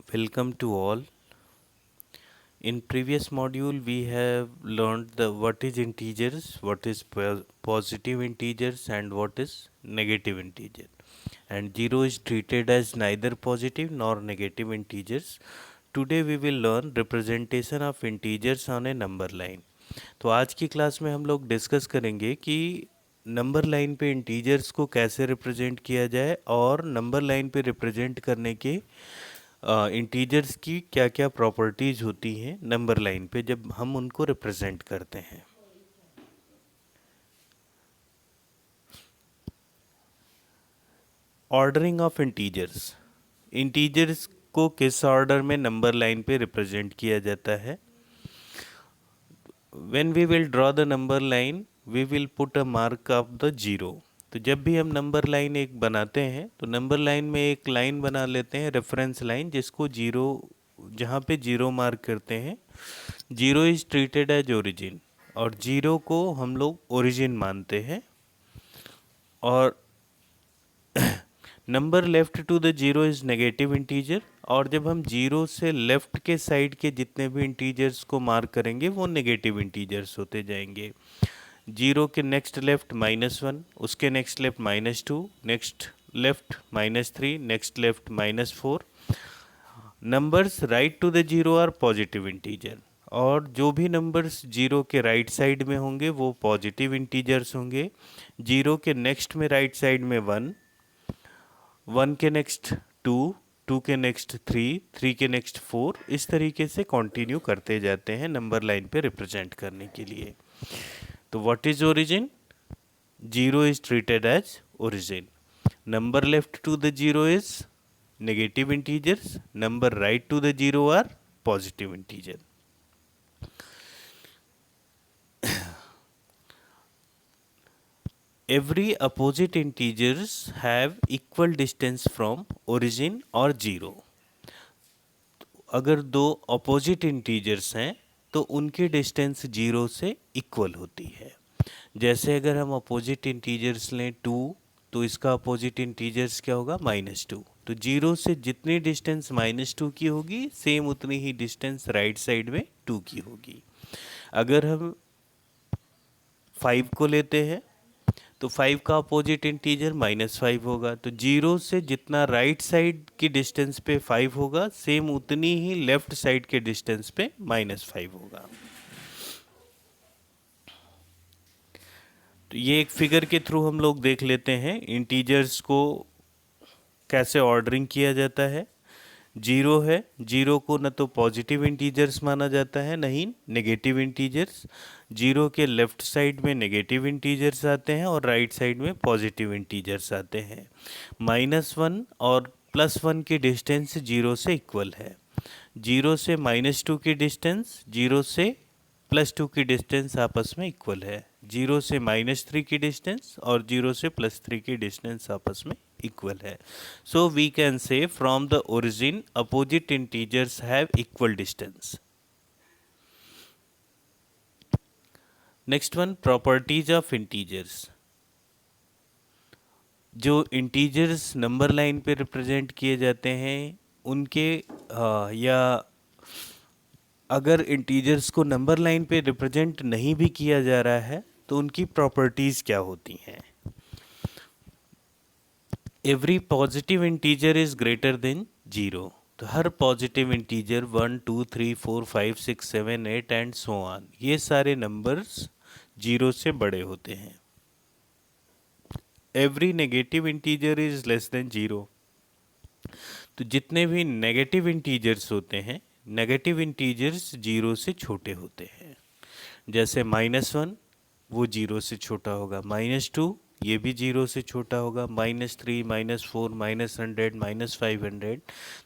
Welcome to all. In previous module we have learned the what is integers, what is positive integers and what is negative integer. And 0 is treated as neither positive nor negative integers. Today we will learn representation of integers on a number line. तो आज की class में हम लोग discuss करेंगे कि number line पे integers को कैसे रिप्रेजेंट किया जाए और नंबर लाइन पे रिप्रेजेंट करने के इंटीजर्स की क्या क्या प्रॉपर्टीज़ होती हैं नंबर लाइन पे जब हम उनको रिप्रेजेंट करते हैं। ऑर्डरिंग ऑफ इंटीजर्स, इंटीजर्स को किस ऑर्डर में नंबर लाइन पे रिप्रेजेंट किया जाता है। When we will draw the number line we will put a mark of the zero. तो जब भी हम नंबर लाइन एक बनाते हैं तो नंबर लाइन में एक लाइन बना लेते हैं, रेफरेंस लाइन, जिसको जीरो, जहाँ पे जीरो मार्क करते हैं। Zero is treated as origin और जीरो को हम लोग ओरिजिन मानते हैं। और number left to the zero is negative integer, और जब हम जीरो से लेफ्ट के साइड के जितने भी इंटीजर्स को मार्क करेंगे वो नेगेटिव इंटीजर्स होते जाएंगे। जीरो के नेक्स्ट लेफ्ट -1, उसके next left -2, next left -3, next left -4। Numbers right to the zero are positive integer, और जो भी नंबर्स जीरो के राइट साइड में होंगे वो पॉजिटिव इंटीजर्स होंगे। जीरो के नेक्स्ट में राइट साइड में 1, 1 के नेक्स्ट 2, 2 के नेक्स्ट 3, 3 के नेक्स्ट 4, इस तरीके से कंटिन्यू करते जाते हैं नंबर लाइन पे रिप्रेजेंट करने के लिए। तो what is origin? Zero is treated as origin. Number left to the zero is negative integers, number right to the zero are positive integer. Every opposite integers have equal distance from origin और zero. अगर दो opposite integers हैं तो उनकी distance zero से equal होती है। जैसे अगर हम अपोजिट इंटीजर्स लें 2, तो इसका अपोजिट इंटीजर्स क्या होगा? -2। तो जीरो से जितनी डिस्टेंस -2 की होगी सेम उतनी ही डिस्टेंस राइट साइड में 2 की होगी। अगर हम 5 को लेते हैं तो 5 का अपोजिट इंटीजर -5 होगा। तो जीरो से जितना राइट साइड की डिस्टेंस पे 5 होगा सेम उतनी ही लेफ्ट साइड के डिस्टेंस पे -5 होगा। तो ये एक फिगर के थ्रू हम लोग देख लेते हैं इंटीजर्स को कैसे ऑर्डरिंग किया जाता है। जीरो है, जीरो को न तो पॉजिटिव इंटीजर्स माना जाता है नहीं नेगेटिव इंटीजर्स। जीरो के लेफ्ट साइड में नेगेटिव इंटीजर्स आते हैं और राइट साइड में पॉजिटिव इंटीजर्स आते हैं। -1 और +1 की डिस्टेंस जीरो से इक्वल है। जीरो से -2 की डिस्टेंस जीरो से +2 की डिस्टेंस आपस में इक्वल है। जीरो से -3 की डिस्टेंस और जीरो से +3 की डिस्टेंस आपस में इक्वल है। So we can say from the origin opposite integers have equal distance. Next one, properties of integers. जो इंटीजर्स नंबर लाइन पे रिप्रेजेंट किए जाते हैं उनके या अगर इंटीजर्स को नंबर लाइन पे रिप्रेजेंट नहीं भी किया जा रहा है तो उनकी प्रॉपर्टीज़ क्या होती हैं। Every positive integer is greater than zero. तो हर positive integer 1, 2, 3, 4, 5, 6, 7, 8 and so on, ये सारे नंबर्स जीरो से बड़े होते हैं। Every negative integer is less than zero. तो जितने भी नेगेटिव इंटीजर्स होते हैं, नेगेटिव इंटीजर्स जीरो से छोटे होते हैं। जैसे -1 वो जीरो से छोटा होगा, -2 ये भी जीरो से छोटा होगा, -3, -4, -100, -500।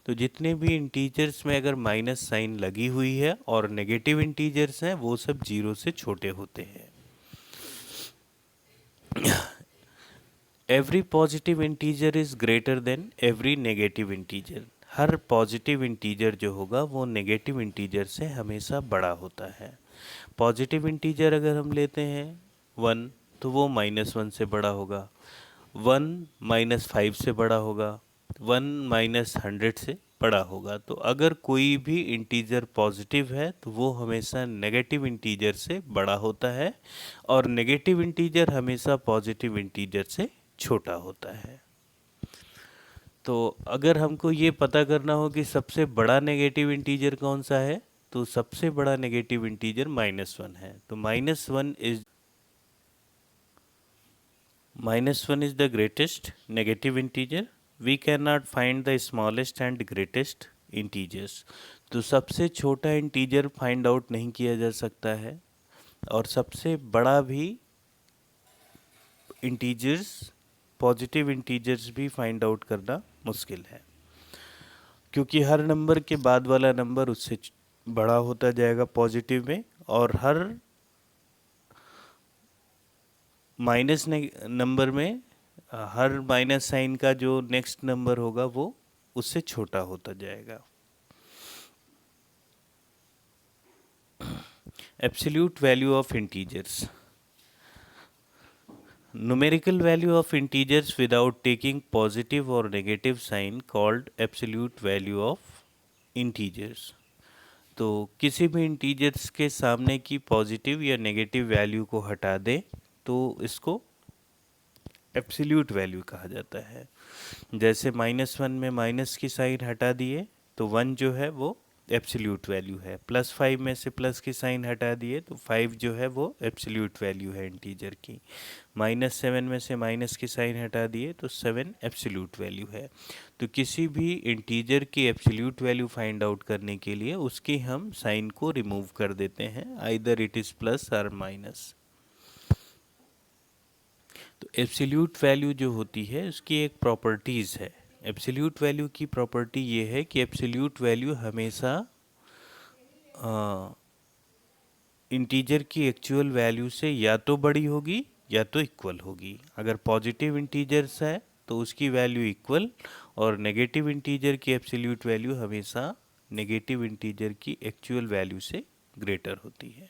तो जितने भी इंटीजर्स में अगर माइनस साइन लगी हुई है और नेगेटिव इंटीजर्स हैं वो सब जीरो से छोटे होते हैं। Every positive integer is greater then every negative integer. Her positive integer जो होगा वो नेगेटिव इंटीजर से हमेशा बड़ा होता है। पॉजिटिव इंटीजर अगर हम लेते हैं 1 तो वो -1 से बड़ा होगा, 1 -5 से बड़ा होगा, 1 -100 से बड़ा होगा। तो अगर कोई भी इंटीजर पॉजिटिव है तो वो हमेशा नेगेटिव इंटीजर से बड़ा होता है, और नेगेटिव इंटीजर हमेशा पॉजिटिव इंटीजर से छोटा होता है। तो अगर हमको ये पता करना हो कि सबसे बड़ा नेगेटिव इंटीजर कौन सा है, तो सबसे बड़ा नेगेटिव इंटीजर -1 है। तो -1 is the greatest negative integer. We cannot find the smallest and greatest integers. तो सबसे छोटा इंटीजर फाइंड आउट नहीं किया जा सकता है, और सबसे बड़ा भी इंटीजर्स, पॉजिटिव इंटीजर्स भी फाइंड आउट करना मुश्किल है, क्योंकि हर नंबर के बाद वाला नंबर उससे बड़ा होता जाएगा पॉजिटिव में, और हर माइनस नंबर में हर माइनस साइन का जो नेक्स्ट नंबर होगा वो उससे छोटा होता जाएगा। Absolute value of integers. Numerical value of integers without taking positive or negative sign called absolute value of integers. तो किसी भी इंटीजर्स के सामने की पॉजिटिव या नेगेटिव वैल्यू को हटा दें तो इसको एब्सोल्यूट वैल्यू कहा जाता है। जैसे -1 में माइनस की साइन हटा दिए तो 1 जो है वो एब्सोल्यूट वैल्यू है, +5 में से प्लस की साइन हटा दिए तो 5 जो है वो एब्सोल्यूट वैल्यू है इंटीजर की। -7 में से माइनस की साइन हटा दिए तो 7 एब्सोल्यूट वैल्यू है। तो किसी भी इंटीजर की एब्सोल्यूट वैल्यू फाइंड आउट करने के लिए उसकी हम साइन को रिमूव कर देते हैं, आइदर इट इज़ प्लस और माइनस। तो एब्सोल्यूट वैल्यू जो होती है उसकी एक प्रॉपर्टीज़ है। एब्सोल्यूट वैल्यू की प्रॉपर्टी ये है कि एब्सोल्यूट वैल्यू हमेशा इंटीजर की एक्चुअल वैल्यू से या तो बड़ी होगी या तो इक्वल होगी। अगर पॉजिटिव इंटीजर्स है तो उसकी वैल्यू इक्वल, और नेगेटिव इंटीजर की एब्सोल्यूट वैल्यू हमेशा नेगेटिव इंटीजर की एक्चुअल वैल्यू से ग्रेटर होती है।